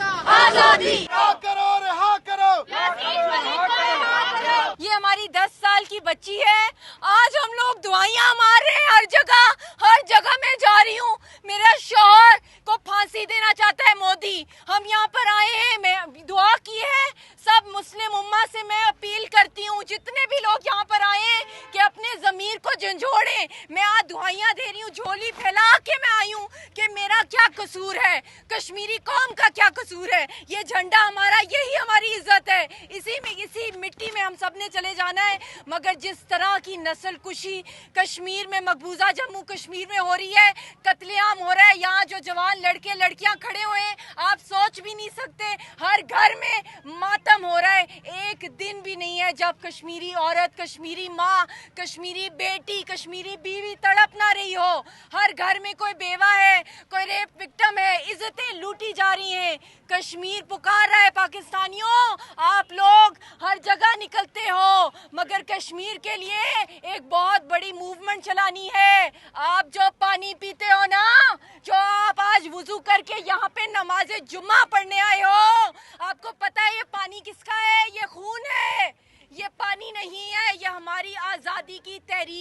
आजादी करो रिहा करो। ये हमारी 10 साल की बच्ची है। आज हम लोग दुआइयां मार रहे हैं हर जगह मैं जा रही हूँ। मेरा शौहर को फांसी देना चाहता है मोदी। हम यहाँ पर आए हैं, मैं दुआ की है। सब मुस्लिम उम्मा से मैं अपील करती हूँ, जितने भी लोग यहाँ पर आए हैं कि अपने जमीर को झंझोड़ें। मैं आज दुआइयां दे रही हूँ, झोली फैला के मैं आई हूँ कि मेरा क्या कसूर है, कश्मीरी कौम का क्या कसूर है। ये झंडा हमारा, यही हमारी इज्जत है। इसी मिट्टी में हम सब ने चले जाना है। मगर जिस तरह की नस्ल कुशी कश्मीर में, मकबूजा जम्मू कश्मीर में हो रही है, कत्लेआम हो रहा है, यहाँ जो जवान लड़के लड़कियां खड़े हुए हैं, आप सोच भी नहीं सकते। हर घर में मातम हो रहा है। एक दिन भी नहीं है जब कश्मीरी औरत, कश्मीरी माँ, कश्मीरी बेटी, कश्मीरी बीवी तड़प ना रही हो। हर घर में कोई बेवा है, कोई रेप विक्टिम है, इज्जतें लूटी जा रही हैं। कश्मीर पुकार रहा है। पाकिस्तानियों, आप लोग हर जगह निकलते हो, मगर कश्मीर के लिए एक बहुत बड़ी मूवमेंट चलानी है। आप जो पानी पीते हो ना, जो आप आज वुजू करके यहाँ पे नमाज़े जुम्मा पढ़ने आए हो, आपको पता है ये पानी किसका है? ये खून है, ये पानी नहीं है। ये हमारी आज़ादी की तहरीक